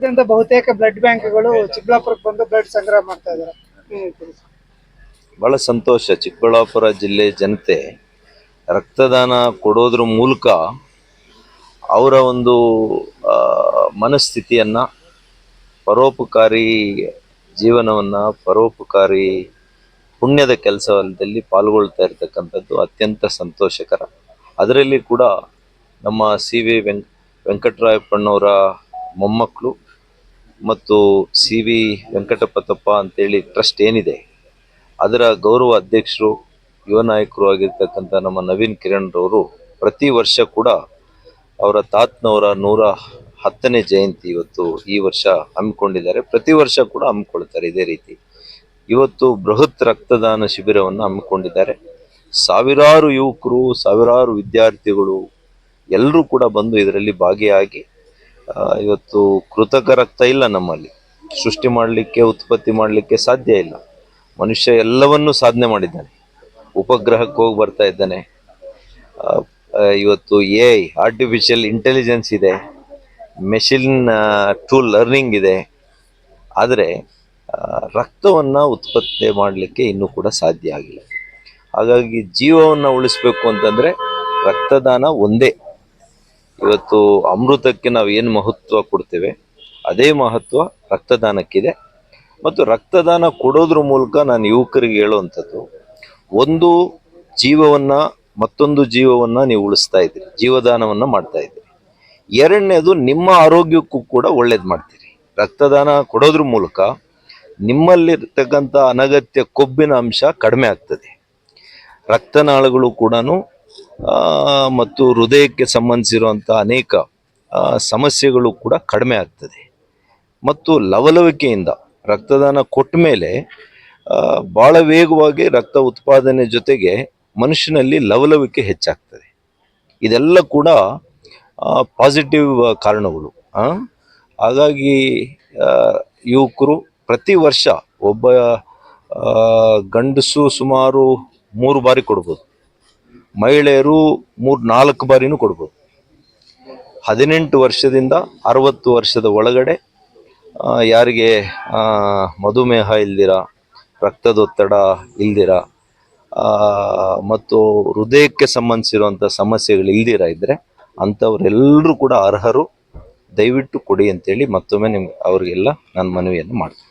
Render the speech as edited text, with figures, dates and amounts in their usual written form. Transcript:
ರಾಜ್ಯಾದ್ಯಂತ ಬಹುತೇಕ ಬ್ಲಡ್ ಬ್ಯಾಂಕ್ಗಳು ಚಿಕ್ಕಬಳ್ಳಾಪುರಕ್ಕೆ ಬಂದು ಬ್ಲಡ್ ಸಂಗ್ರಹ ಮಾಡ್ತಾ ಇದ್ದಾರೆ. ಬಹಳ ಸಂತೋಷ. ಚಿಕ್ಕಬಳ್ಳಾಪುರ ಜಿಲ್ಲೆ ಜನತೆ ರಕ್ತದಾನ ಕೊಡೋದ್ರ ಮೂಲಕ ಅವರ ಒಂದು ಮನಸ್ಥಿತಿಯನ್ನ, ಪರೋಪಕಾರಿ ಜೀವನವನ್ನ, ಪರೋಪಕಾರಿ ಪುಣ್ಯದ ಕೆಲಸದಲ್ಲಿ ಪಾಲ್ಗೊಳ್ತಾ ಇರ್ತಕ್ಕಂಥದ್ದು ಅತ್ಯಂತ ಸಂತೋಷಕರ. ಅದರಲ್ಲಿ ಕೂಡ ನಮ್ಮ ಸಿ.ವಿ. ವೆಂಕಟರಾಯಪ್ಪನವರ ಮೊಮ್ಮಕ್ಕಳು ಮತ್ತು ಸಿ.ವಿ. ವೆಂಕಟಪತಪ್ಪ ಅಂತೇಳಿ ಟ್ರಸ್ಟ್ ಏನಿದೆ ಅದರ ಗೌರವ ಅಧ್ಯಕ್ಷರು, ಯುವ ನಾಯಕರು ಆಗಿರ್ತಕ್ಕಂಥ ನಮ್ಮ ನವೀನ್ ಕಿರಣ್ರವರು ಪ್ರತಿ ವರ್ಷ ಕೂಡ ಅವರ ತಾತನವರ 110ನೇ ಜಯಂತಿ ಇವತ್ತು ಈ ವರ್ಷ ಹಮ್ಮಿಕೊಂಡಿದ್ದಾರೆ. ಪ್ರತಿ ವರ್ಷ ಕೂಡ ಹಮ್ಮಿಕೊಳ್ತಾರೆ ಇದೇ ರೀತಿ. ಇವತ್ತು ಬೃಹತ್ ರಕ್ತದಾನ ಶಿಬಿರವನ್ನು ಹಮ್ಮಿಕೊಂಡಿದ್ದಾರೆ. ಸಾವಿರಾರು ಯುವಕರು, ಸಾವಿರಾರು ವಿದ್ಯಾರ್ಥಿಗಳು ಎಲ್ಲರೂ ಕೂಡ ಬಂದು ಇದರಲ್ಲಿ ಭಾಗಿಯಾಗಿ ಇವತ್ತು ಕೃತಕ ರಕ್ತ ಇಲ್ಲ ನಮ್ಮಲ್ಲಿ, ಸೃಷ್ಟಿ ಮಾಡಲಿಕ್ಕೆ, ಉತ್ಪತ್ತಿ ಮಾಡಲಿಕ್ಕೆ ಸಾಧ್ಯ ಇಲ್ಲ. ಮನುಷ್ಯ ಎಲ್ಲವನ್ನೂ ಸಾಧನೆ ಮಾಡಿದ್ದಾನೆ. ಉಪಗ್ರಹಕ್ಕೆ ಹೋಗಿ ಬರ್ತಾ ಇದ್ದಾನೆ. ಇವತ್ತು AI ಆರ್ಟಿಫಿಷಿಯಲ್ ಇಂಟೆಲಿಜೆನ್ಸ್ ಇದೆ, ಮೆಷಿನ್ ಟೂಲ್ ಲರ್ನಿಂಗ್ ಇದೆ. ಆದರೆ ರಕ್ತವನ್ನು ಉತ್ಪತ್ತಿ ಮಾಡಲಿಕ್ಕೆ ಇನ್ನೂ ಕೂಡ ಸಾಧ್ಯ ಆಗಿಲ್ಲ. ಹಾಗಾಗಿ ಜೀವವನ್ನು ಉಳಿಸ್ಬೇಕು ಅಂತಂದರೆ ರಕ್ತದಾನ ಒಂದೇ. ಇವತ್ತು ಅಮೃತಕ್ಕೆ ನಾವು ಏನು ಮಹತ್ವ ಕೊಡ್ತೇವೆ ಅದೇ ಮಹತ್ವ ರಕ್ತದಾನಕ್ಕಿದೆ. ಮತ್ತು ರಕ್ತದಾನ ಕೊಡೋದ್ರ ಮೂಲಕ ನಾನು ಯುವಕರಿಗೆ ಹೇಳುವಂಥದ್ದು, ಒಂದು ಜೀವವನ್ನು ಮತ್ತೊಂದು ಜೀವವನ್ನು ನೀವು ಉಳಿಸ್ತಾ ಇದ್ದೀರಿ, ಜೀವದಾನವನ್ನು ಮಾಡ್ತಾ ಇದ್ದೀರಿ. ಎರಡನೇದು, ನಿಮ್ಮ ಆರೋಗ್ಯಕ್ಕೂ ಕೂಡ ಒಳ್ಳೇದು ಮಾಡ್ತೀರಿ. ರಕ್ತದಾನ ಕೊಡೋದ್ರ ಮೂಲಕ ನಿಮ್ಮಲ್ಲಿರ್ತಕ್ಕಂಥ ಅನಗತ್ಯ ಕೊಬ್ಬಿನ ಅಂಶ ಕಡಿಮೆ ಆಗ್ತದೆ. ರಕ್ತನಾಳಗಳು ಕೂಡ ಮತ್ತು ಹೃದಯಕ್ಕೆ ಸಂಬಂಧಿಸಿರುವಂಥ ಅನೇಕ ಸಮಸ್ಯೆಗಳು ಕೂಡ ಕಡಿಮೆ ಆಗ್ತದೆ. ಮತ್ತು ಲವಲವಿಕೆಯಿಂದ ರಕ್ತದಾನ ಕೊಟ್ಟ ಮೇಲೆ ಭಾಳ ವೇಗವಾಗಿ ರಕ್ತ ಉತ್ಪಾದನೆ ಜೊತೆಗೆ ಮನುಷ್ಯನಲ್ಲಿ ಲವಲವಿಕೆ ಹೆಚ್ಚಾಗ್ತದೆ. ಇದೆಲ್ಲ ಕೂಡ ಪಾಸಿಟಿವ್ ಕಾರಣಗಳು. ಹಾಗಾಗಿ ಯುವಕರು ಪ್ರತಿ ವರ್ಷ ಒಬ್ಬ ಗಂಡಸು ಸುಮಾರು 3 ಬಾರಿ ಕೊಡ್ಬೋದು, ಮಹಿಳೆಯರು 3-4 ಬಾರಿನೂ ಕೊಡ್ಬೋದು. 18 ವರ್ಷದಿಂದ 60 ವರ್ಷದ ಒಳಗಡೆ ಯಾರಿಗೆ ಮಧುಮೇಹ ಇಲ್ದಿರ, ರಕ್ತದೊತ್ತಡ ಇಲ್ದಿರ ಮತ್ತು ಹೃದಯಕ್ಕೆ ಸಂಬಂಧಿಸಿರುವಂಥ ಸಮಸ್ಯೆಗಳು ಇಲ್ದಿರ ಇದ್ದರೆ ಅಂಥವರೆಲ್ಲರೂ ಕೂಡ ಅರ್ಹರು. ದಯವಿಟ್ಟು ಕೊಡಿ ಅಂತೇಳಿ ಮತ್ತೊಮ್ಮೆ ಅವ್ರಿಗೆಲ್ಲ ನಾನು ಮನವಿಯನ್ನು ಮಾಡ್ತೀನಿ.